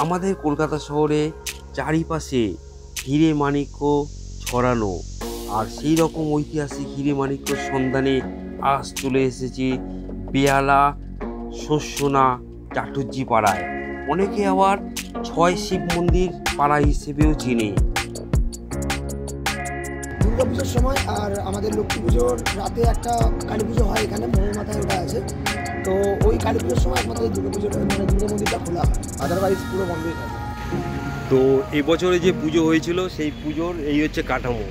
আমাদের কলকাতা শহরে চারিপাশে হিরে মাণিক্য ছড়ানো, আর সেই রকম ঐতিহাসিক হিরে মাণিক্যর সন্ধানে আজ চলে এসেছি বেহালা শস্যনা চাটুজ্জি পাড়ায়। অনেকে আবার ছয় শিব মন্দির পাড়া হিসেবেও চিনে। দুর্গা পুজোর সময় আর আমাদের লক্ষ্মী পুজোর রাতে একটা কালী পুজো হয়, এখানে মোড়ের মাথায় ওটা আছে। তো ওই কালী পুজোর সময় একমাত্র দুর্গা পুজোটা মানে দুর্গা মন্দিরটা খোলা হয়, আদারওয়াইজ পুরো বন্ধই থাকে। তো এবছরে যে পুজো হয়েছিল সেই পুজোর এই হচ্ছে কাঠামো,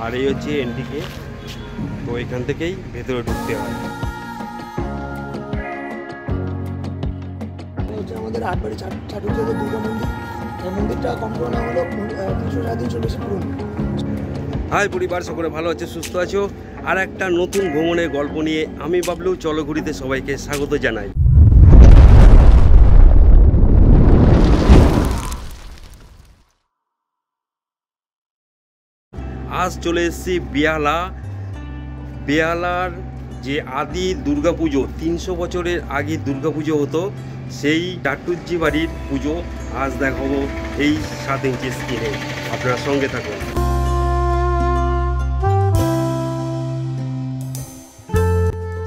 আর এই হচ্ছে এন্ট্রিকে। তো এখান থেকেই ভেতরে ঢুকতে হয়। হচ্ছে আমাদের আটবাড়ি চাটুজ্জিদের দুর্গা মন্দির। এই মন্দিরটা কম করে না হলো 300-350 বেশি পুরনো। হাই পরিবার, সকলে ভালো আছে, সুস্থ আছো? আর একটা নতুন ভ্রমণের গল্প নিয়ে আমি বাবলু চলো ঘুরিতে সবাইকে স্বাগত জানাই। আজ চলে এসেছি বেহালার যে আদি দুর্গাপুজো, 300 বছরের আগে দুর্গাপুজো হতো, সেই চাটুজ্জি বাড়ির পুজো আজ দেখাবো এই 7 ইঞ্চি স্ক্রিনে। আপনার সঙ্গে থাকুন।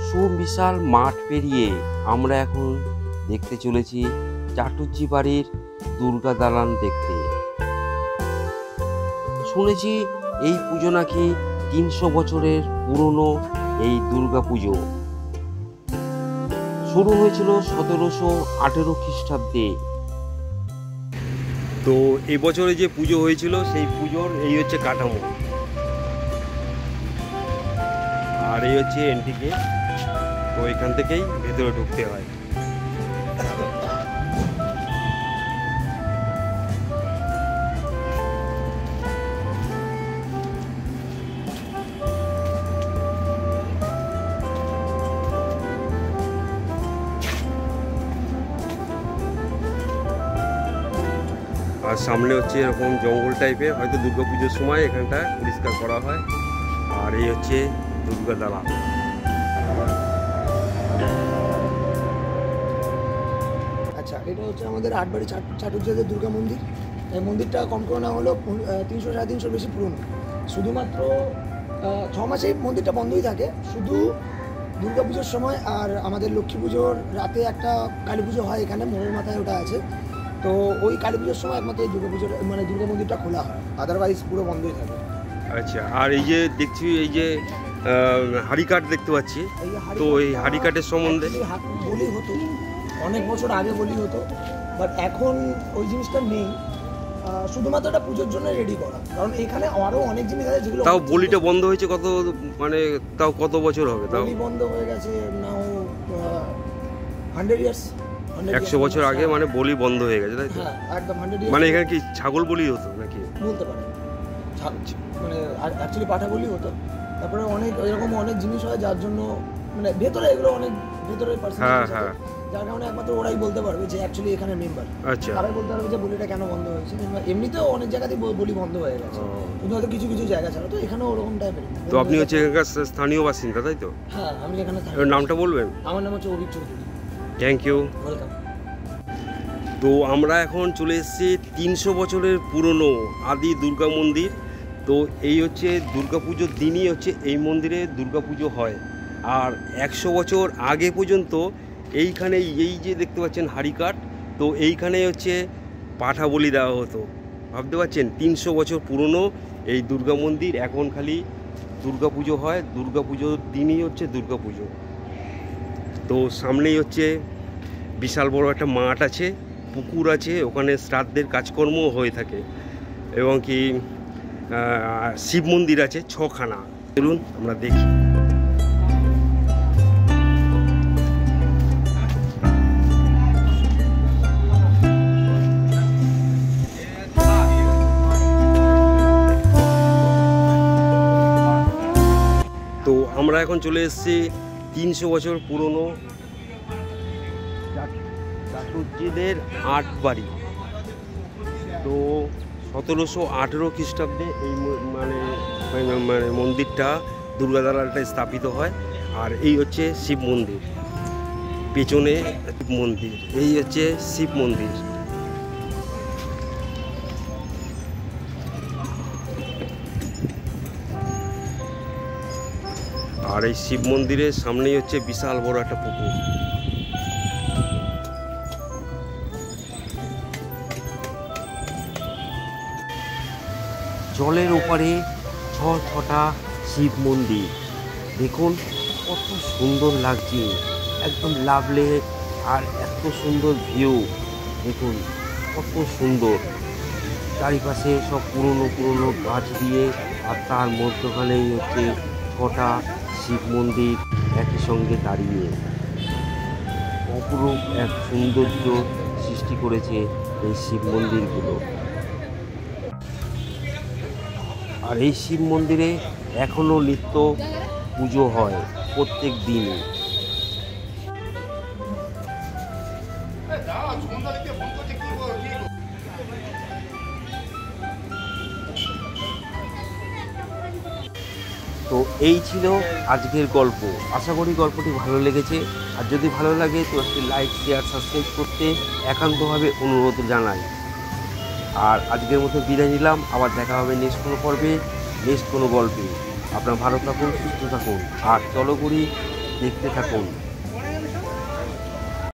সুবিশাল মাঠ পেরিয়ে আমরা এখন দেখতে চলেছি চাটুজ্জি বাড়ির দুর্গা দালান দেখতে। শুনেছি এই পুজো নাকি 300 বছরের পুরনো। এই দুর্গা পুজো শুরু হয়েছিল 1718 খ্রিস্টাব্দে। তো এবছরে যে পুজো হয়েছিল সেই পুজোর এই হচ্ছে কাঠামো, আর এই হচ্ছে এন্ট্রিকে। তো এখান থেকেই ভেতরে ঢুকতে হয়। আর সামনে হচ্ছে এরকম জঙ্গল টাইপের, হয়তো দুর্গাপুজোর সময় এখানটা পরিষ্কার করা হয়। আর এই হচ্ছে দুর্গা দালান। আচ্ছা, এটা হচ্ছে আমাদের আটবাড়ি চাটুজ্জিদের দুর্গা মন্দির। এই মন্দিরটা কম করে না হলো 300-350 বেশি পুরনো। শুধুমাত্র 6 মাসে এই মন্দিরটা বন্ধই থাকে, শুধু দুর্গা পুজোর সময় আর আমাদের লক্ষ্মী পুজোর রাতে একটা কালী পুজো হয়, এখানে মোড়ের মাথায় ওটা আছে। তো ওই কালী পুজোর সময় একমাত্র এই দুর্গা পুজোর মানে দুর্গা মন্দিরটা খোলা হয়, আদারওয়াইজ পুরো বন্ধই থাকে। আচ্ছা, আর এই যে দেখছি এই যে হাড়িকাঠ দেখতে পাচ্ছি, তো এই হাড়িকাঠের সম্বন্ধে বলি হতো অনেক বছর আগে, বলি হতো, বাট এখন ওই জিনিসটা নেই। শুধুমাত্র এটা পুজোর জন্য রেডি করা, কারণ এখানে আরও অনেক জিনিস আছে যেগুলো। তাও বলিটা বন্ধ হয়েছে কত, মানে তাও কত বছর হবে? তাও বলি বন্ধ হয়ে গেছে নাও 100 ইয়ার্স। 100 বছর আগে মানে বলি বন্ধ হয়ে গেছে, তাই তো? হ্যাঁ, একদম 100 ইয়ার্স। মানে এখানে কি ছাগল বলি হতো নাকি? বলতে পারে মানে অ্যাকচুয়ালি পাঠা বলি হতো। তারপরে অনেক এরকম অনেক জিনিস হয় যার জন্য মানে ভেতরে এগুলো অনেক ভেতরে পার্সোনাল, যার কারণে একমাত্র ওরাই বলতে পারবে যে অ্যাকচুয়ালি এখানে মেম্বার। আচ্ছা, তারাই বলতে পারবে যে বলিটা কেন বন্ধ হয়েছে। এমনিতেও অনেক জায়গাতেই বলি বন্ধ হয়ে গেছে, কিন্তু হয়তো কিছু কিছু জায়গা ছাড়া। তো এখানেও ওরকম টাইপের। তো আপনি হচ্ছে এখানকার স্থানীয় বাসিন্দা, তাই তো? হ্যাঁ, আমি এখানে থাকি। নামটা বলবেন? আমার নাম হচ্ছে Abhik Chowdhury. Thank you, welcome. তো আমরা এখন চলে এসেছি 300 বছরের পুরনো আদি দুর্গা মন্দির। তো এই হচ্ছে দুর্গাপুজোর দিনই হচ্ছে এই মন্দিরে দুর্গাপুজো হয়। আর 100 বছর আগে পর্যন্ত এইখানে এই যে দেখতে পাচ্ছেন হাড়িকাঠ, তো এইখানে হচ্ছে পাঠা বলি দেওয়া হতো। ভাবতে পারছেন 300 বছর পুরনো এই দুর্গা মন্দির। এখন খালি দুর্গাপুজো হয়, দুর্গাপুজোর দিনই হচ্ছে দুর্গাপুজো। তো সামনেই হচ্ছে বিশাল বড় একটা মাঠ আছে, পুকুর আছে, ওখানে শ্রাদ্ধের কাজকর্ম হয়ে থাকে, এবং কি শিব মন্দির আছে 6খানা। চলুন আমরা দেখি। তো আমরা এখন চলে এসেছি 300 বছর পুরনো চাটুজ্জিদের আটবাড়ি। তো 1718 খ্রিস্টাব্দে এই মানে মন্দিরটা দুর্গা দালানটা স্থাপিত হয়। আর এই হচ্ছে শিব মন্দির। পেছনে মন্দির, এই হচ্ছে শিব মন্দির। আর এই শিব মন্দিরের সামনেই হচ্ছে বিশাল বড় একটা পুকুর। জলের ওপারে ছটা শিব মন্দির, দেখুন কত সুন্দর লাগছে, একদম লাভ লেক, আর এত সুন্দর ভিউ, দেখুন কত সুন্দর। চারিপাশে সব পুরনো গাছ দিয়ে, আর তার মধ্যখানেই হচ্ছে ছটা শিব মন্দির একই সঙ্গে দাঁড়িয়ে অপরূপ এক সৌন্দর্য সৃষ্টি করেছে এই শিব মন্দিরগুলো। আর এই শিব মন্দিরে এখনও নিত্য পুজো হয় প্রত্যেক দিনই। তো এই ছিল আজকের গল্প। আশা করি গল্পটি ভালো লেগেছে, আর যদি ভালো লাগে তো একটি লাইক, শেয়ার, সাবস্ক্রাইব করতে একান্তভাবে অনুরোধ জানাই। আর আজকের মতো বিদায় নিলাম, আবার দেখা হবে নেক্সট কোনো পর্বে, নেক্সট কোনো গল্পে। আপনারা ভালো থাকুন, সুস্থ থাকুন, আর চলো করি দেখতে থাকুন।